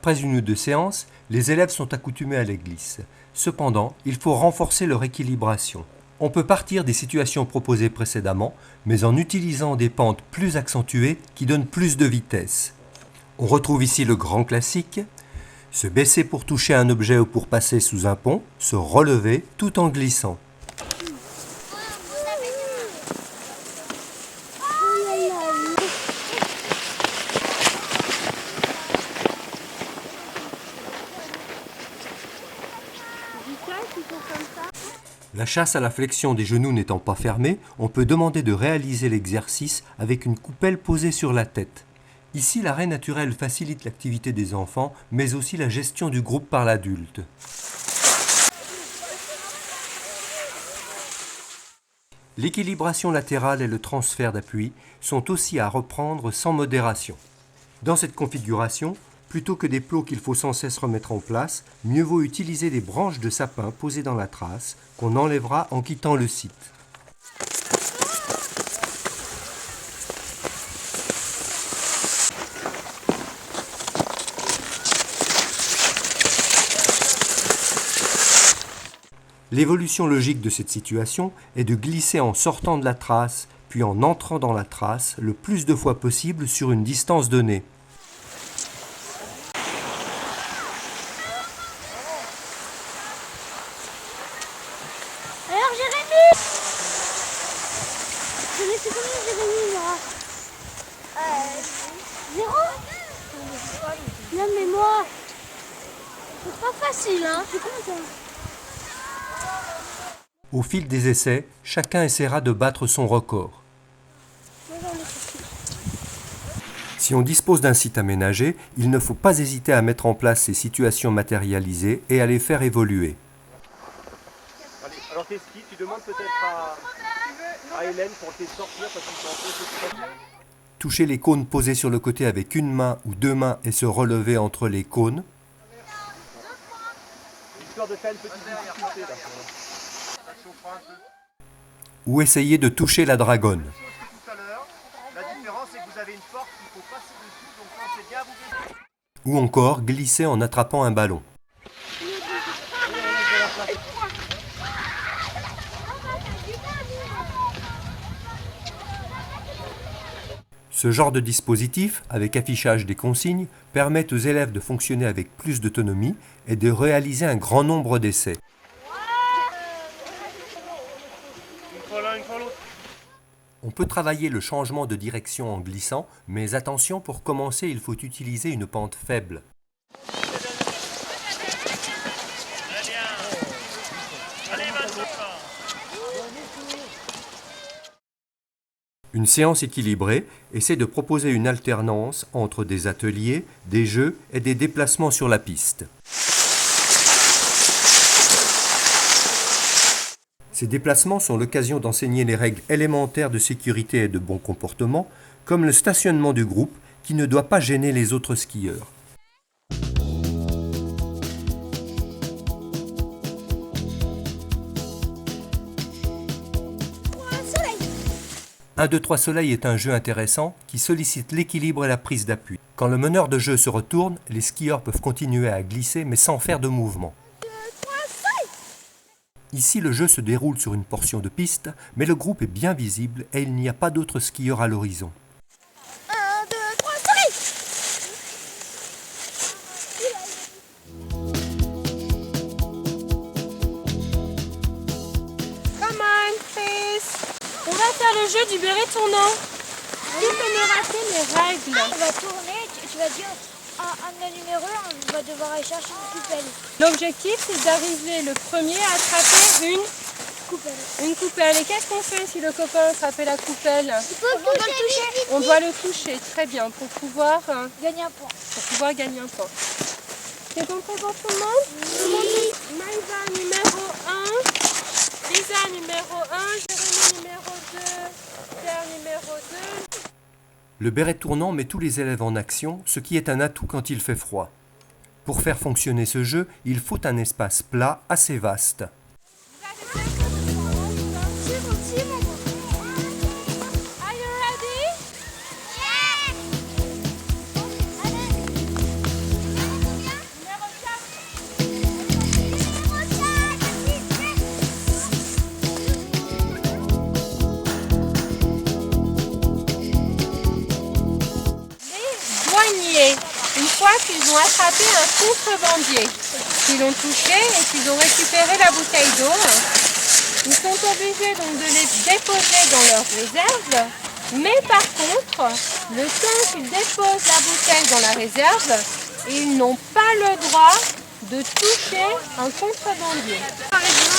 Après une ou deux séances, les élèves sont accoutumés à la glisse. Cependant, il faut renforcer leur équilibration. On peut partir des situations proposées précédemment, mais en utilisant des pentes plus accentuées qui donnent plus de vitesse. On retrouve ici le grand classique, se baisser pour toucher un objet ou pour passer sous un pont, se relever tout en glissant. La chasse à la flexion des genoux n'étant pas fermée, on peut demander de réaliser l'exercice avec une coupelle posée sur la tête. Ici, l'arrêt naturel facilite l'activité des enfants, mais aussi la gestion du groupe par l'adulte. L'équilibration latérale et le transfert d'appui sont aussi à reprendre sans modération. Dans cette configuration, plutôt que des plots qu'il faut sans cesse remettre en place, mieux vaut utiliser des branches de sapin posées dans la trace qu'on enlèvera en quittant le site. L'évolution logique de cette situation est de glisser en sortant de la trace, puis en entrant dans la trace le plus de fois possible sur une distance donnée. Alors Jérémy, je laisse combien Jérémy moi 0. Non mais moi, c'est pas facile hein. C'est comment ça? Au fil des essais, chacun essaiera de battre son record. Si on dispose d'un site aménagé, il ne faut pas hésiter à mettre en place ces situations matérialisées et à les faire évoluer. Allez, alors tes skis, tu demandes peut-être à Hélène pour les sortir parce qu'ils sont un peu... Toucher les cônes posés sur le côté avec une main ou deux mains et se relever entre les cônes. Histoire de faire une petite difficulté là. Ou essayer de toucher la dragonne. La différence c'est que vous avez une force qu'il faut passer dessus, donc pensez bien à vous baisser. Ou encore glisser en attrapant un ballon. Ce genre de dispositif, avec affichage des consignes, permet aux élèves de fonctionner avec plus d'autonomie et de réaliser un grand nombre d'essais. On peut travailler le changement de direction en glissant, mais attention, pour commencer, il faut utiliser une pente faible. Une séance équilibrée essaie de proposer une alternance entre des ateliers, des jeux et des déplacements sur la piste. Ces déplacements sont l'occasion d'enseigner les règles élémentaires de sécurité et de bon comportement, comme le stationnement du groupe qui ne doit pas gêner les autres skieurs. 1, 2, 3 soleil est un jeu intéressant qui sollicite l'équilibre et la prise d'appui. Quand le meneur de jeu se retourne, les skieurs peuvent continuer à glisser mais sans faire de mouvement. Ici, le jeu se déroule sur une portion de piste, mais le groupe est bien visible et il n'y a pas d'autres skieurs à l'horizon. 1, 2, 3, soleil. Come on, please. On va faire le jeu du béret tournant. Tu peux me rappeler les règles? On va tourner, tu vas dire un numéro, on va devoir aller chercher une coupelle. L'objectif, c'est d'arriver le premier à attraper une coupelle. Et qu'est-ce qu'on fait si le copain a attrapé la coupelle? On doit le toucher. On doit le toucher, très bien, pour pouvoir Gagner un point. gagner un point. C'est compris pour tout le monde? Oui. Maïva numéro 1, Lisa numéro 1, Jérémy numéro 2, Pierre numéro 2. Le béret tournant met tous les élèves en action, ce qui est un atout quand il fait froid. Pour faire fonctionner ce jeu, il faut un espace plat assez vaste. Are you ready? Yeah. douaniers, une fois qu'ils ont attrapé un contrebandier, qu'ils l'ont touché et qu'ils ont récupéré la bouteille d'eau, ils sont obligés donc de les déposer dans leur réserve. Mais par contre, le temps qu'ils déposent la bouteille dans la réserve, ils n'ont pas le droit de toucher un contrebandier. Par exemple,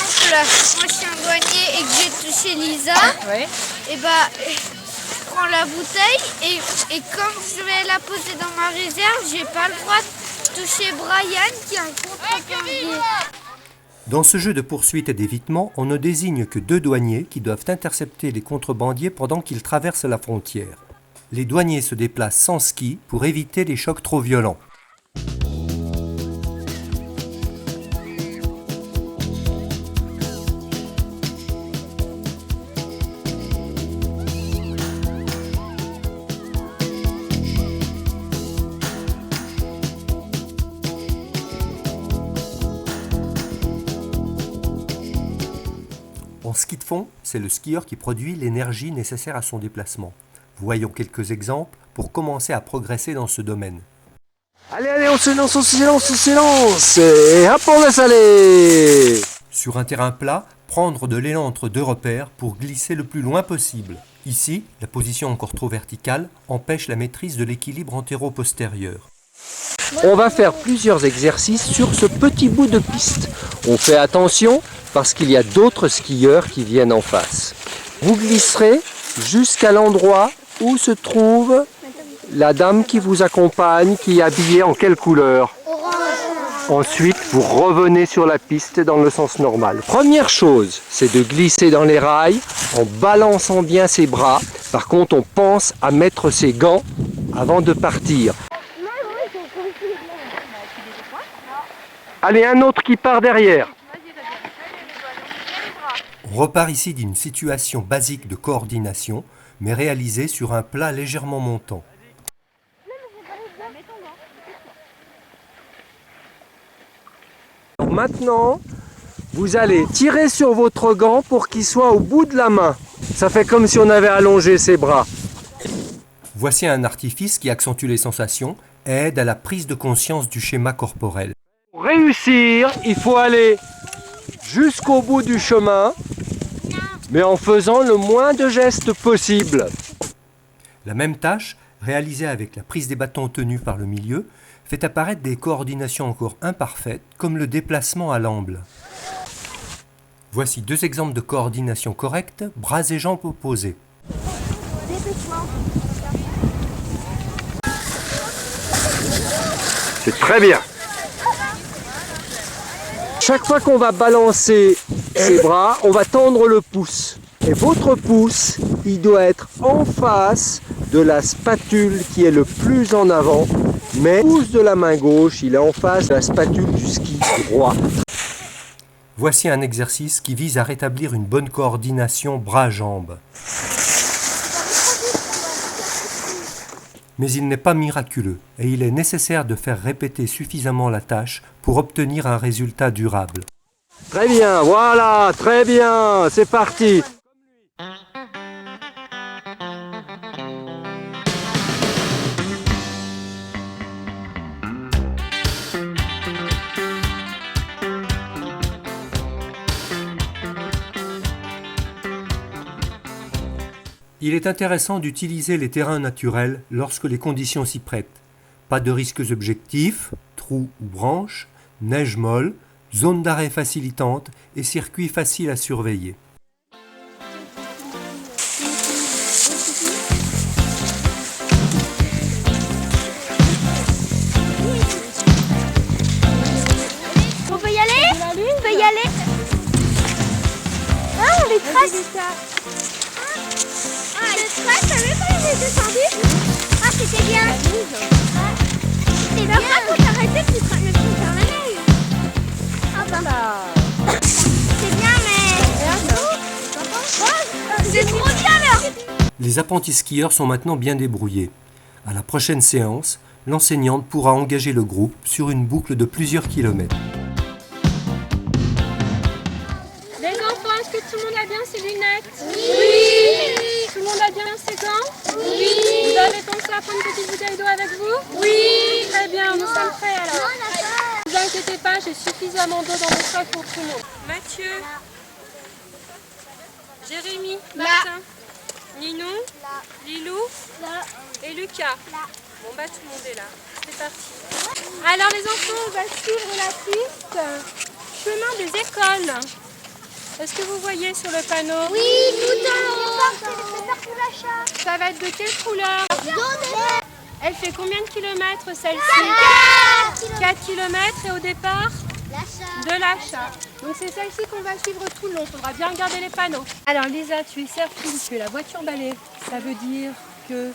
moi je suis un douanier et que j'ai touché Lisa, Oui. et je prends la bouteille et comme je vais la poser dans ma réserve, j'ai pas le droit de toucher Brian qui est un contrebandier. Dans ce jeu de poursuite et d'évitement, on ne désigne que 2 douaniers qui doivent intercepter les contrebandiers pendant qu'ils traversent la frontière. Les douaniers se déplacent sans ski pour éviter les chocs trop violents. En ski de fond, c'est le skieur qui produit l'énergie nécessaire à son déplacement. Voyons quelques exemples pour commencer à progresser dans ce domaine. Allez, on se lance. Et hop, on laisse aller. Sur un terrain plat, prendre de l'élan entre 2 repères pour glisser le plus loin possible. Ici, la position encore trop verticale empêche la maîtrise de l'équilibre antéro-postérieur. On va faire plusieurs exercices sur ce petit bout de piste. On fait attention parce qu'il y a d'autres skieurs qui viennent en face. Vous glisserez jusqu'à l'endroit où se trouve la dame qui vous accompagne, qui est habillée en quelle couleur? Ensuite, vous revenez sur la piste dans le sens normal. Première chose, c'est de glisser dans les rails en balançant bien ses bras. Par contre, on pense à mettre ses gants avant de partir. Allez, un autre qui part derrière. On repart ici d'une situation basique de coordination, mais réalisée sur un plat légèrement montant. Maintenant, vous allez tirer sur votre gant pour qu'il soit au bout de la main. Ça fait comme si on avait allongé ses bras. Voici un artifice qui accentue les sensations et aide à la prise de conscience du schéma corporel. Pour réussir, il faut aller jusqu'au bout du chemin, mais en faisant le moins de gestes possible. La même tâche, réalisée avec la prise des bâtons tenus par le milieu, fait apparaître des coordinations encore imparfaites, comme le déplacement à l'amble. Voici 2 exemples de coordination correcte, bras et jambes opposés. C'est très bien. Chaque fois qu'on va balancer ses bras, on va tendre le pouce. Et votre pouce, il doit être en face de la spatule qui est le plus en avant. Mais le pouce de la main gauche, il est en face de la spatule du ski droit. Voici un exercice qui vise à rétablir une bonne coordination bras-jambes. Mais il n'est pas miraculeux et il est nécessaire de faire répéter suffisamment la tâche pour obtenir un résultat durable. Très bien, voilà, très bien, c'est parti. Il est intéressant d'utiliser les terrains naturels lorsque les conditions s'y prêtent. Pas de risques objectifs, trous ou branches, neige molle, zone d'arrêt facilitante et circuits faciles à surveiller. On peut y aller? On peut y aller? Ah, les traces! Ah, les traces, t'as vu quand j'ai descendu? Ah, c'était bien! Et là, quand on t'arrêtait, tu te mettais sur la neige! Ah bah! C'est bien, mais... C'est trop bien, là! Les apprentis skieurs sont maintenant bien débrouillés. À la prochaine séance, l'enseignante pourra engager le groupe sur une boucle de plusieurs kilomètres. Les enfants, est-ce que tout le monde a bien ses lunettes? Oui! Tout le monde a bien ses gants? Oui. Vous avez pensé à prendre une petite bouteille d'eau avec vous? Oui. Très bien, nous sommes prêts alors. Ne vous inquiétez pas, j'ai suffisamment d'eau dans le sac pour tout le monde. Mathieu, Jérémy, Martin, Ninou, Lilou et Lucas. Bon bah tout le monde est là. C'est parti. Alors les enfants, on va suivre la piste. Chemin des écoles. Est-ce que vous voyez sur le panneau? Oui, tout en haut. Ça va être de quelle couleur? Elle fait combien de kilomètres celle-ci? 4 kilomètres et au départ de l'achat. Donc c'est celle-ci qu'on va suivre tout le long. Il faudra bien regarder les panneaux. Alors Lisa, tu es Serpine, tu es la voiture balai. Ça veut dire que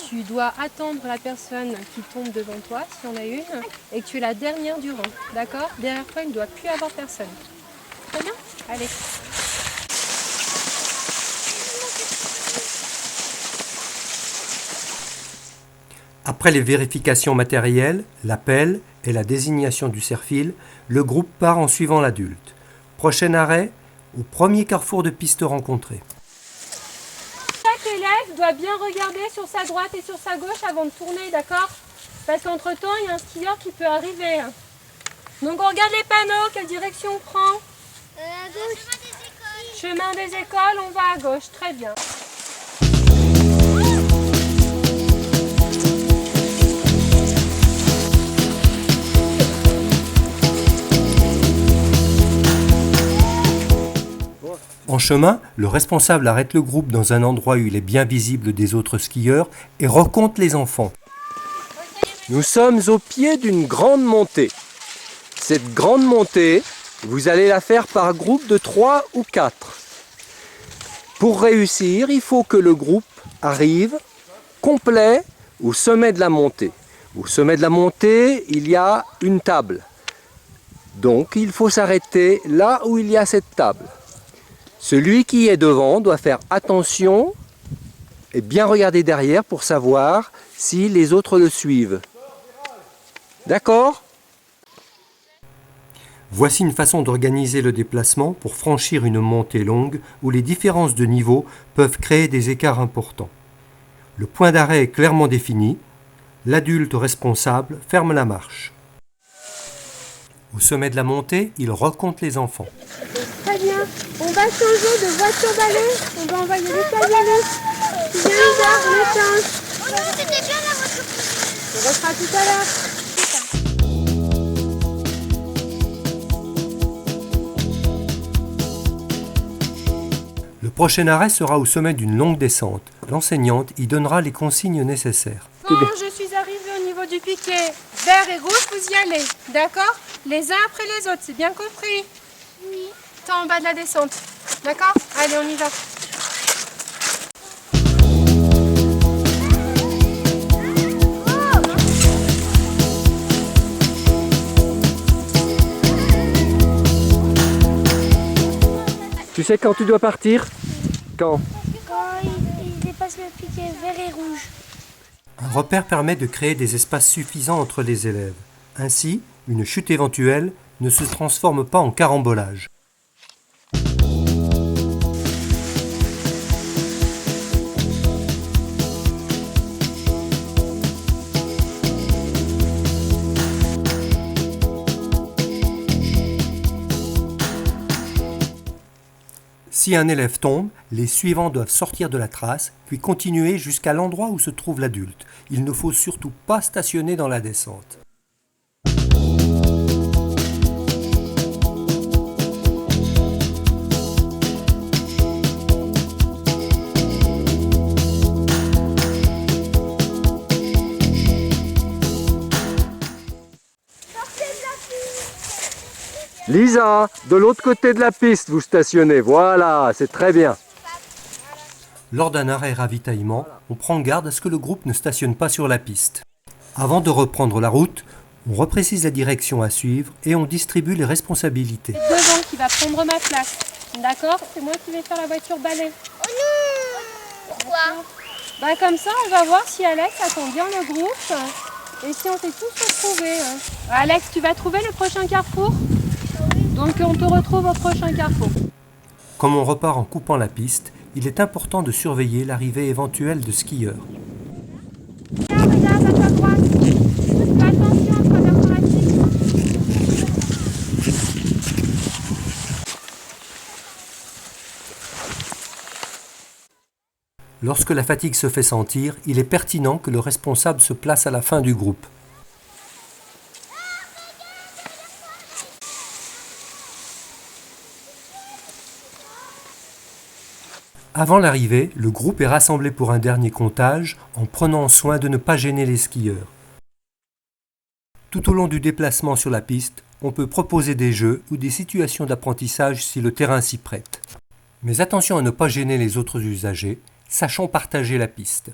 tu dois attendre la personne qui tombe devant toi, s'il y en a une, et que tu es la dernière du rang. D'accord? Derrière toi, il ne doit plus avoir personne. Très bien? Allez. Après les vérifications matérielles, l'appel et la désignation du cerf-fil, le groupe part en suivant l'adulte. Prochain arrêt, au premier carrefour de piste rencontré. Chaque élève doit bien regarder sur sa droite et sur sa gauche avant de tourner, d'accord? Parce qu'entre-temps, il y a un skieur qui peut arriver. Donc on regarde les panneaux, quelle direction on prend? À gauche. Chemin des écoles, on va à gauche, très bien. En chemin, le responsable arrête le groupe dans un endroit où il est bien visible des autres skieurs et recompte les enfants. Nous sommes au pied d'une grande montée. Cette grande montée, vous allez la faire par groupe de 3 ou 4. Pour réussir, il faut que le groupe arrive complet au sommet de la montée. Au sommet de la montée, il y a une table. Donc, il faut s'arrêter là où il y a cette table. Celui qui est devant doit faire attention et bien regarder derrière pour savoir si les autres le suivent. D'accord ? Voici une façon d'organiser le déplacement pour franchir une montée longue où les différences de niveau peuvent créer des écarts importants. Le point d'arrêt est clairement défini. L'adulte responsable ferme la marche. Au sommet de la montée, il recompte les enfants. Très bien. On va changer de voiture balai. On va envoyer les camionneurs. Viens Lisa, on échange. C'était bien la voiture. On restera tout à l'heure. Le prochain arrêt sera au sommet d'une longue descente. L'enseignante y donnera les consignes nécessaires. Quand je suis arrivée au niveau du piquet vert et rouge, vous y allez. D'accord? Les uns après les autres, c'est bien compris? Oui. C'est en bas de la descente. D'accord? Allez, on y va. Tu sais quand tu dois partir? Quand? Quand il dépasse le piquet vert et rouge. Un repère permet de créer des espaces suffisants entre les élèves. Ainsi, une chute éventuelle ne se transforme pas en carambolage. Si un élève tombe, les suivants doivent sortir de la trace, puis continuer jusqu'à l'endroit où se trouve l'adulte. Il ne faut surtout pas stationner dans la descente. Lisa, de l'autre côté de la piste, vous stationnez. Voilà, c'est très bien. Lors d'un arrêt ravitaillement, on prend garde à ce que le groupe ne stationne pas sur la piste. Avant de reprendre la route, on reprécise la direction à suivre et on distribue les responsabilités. Devant qui va prendre ma place. D'accord? C'est moi qui vais faire la voiture balai. Oh non! Pourquoi? Bah comme ça, on va voir si Alex attend bien le groupe et si on s'est tous retrouvés. Alex, tu vas trouver le prochain carrefour? Donc on te retrouve au prochain carrefour. Comme on repart en coupant la piste, il est important de surveiller l'arrivée éventuelle de skieurs. Regarde à ta droite. Fais attention à travers la piste. Lorsque la fatigue se fait sentir, il est pertinent que le responsable se place à la fin du groupe. Avant l'arrivée, le groupe est rassemblé pour un dernier comptage en prenant soin de ne pas gêner les skieurs. Tout au long du déplacement sur la piste, on peut proposer des jeux ou des situations d'apprentissage si le terrain s'y prête. Mais attention à ne pas gêner les autres usagers, sachons partager la piste.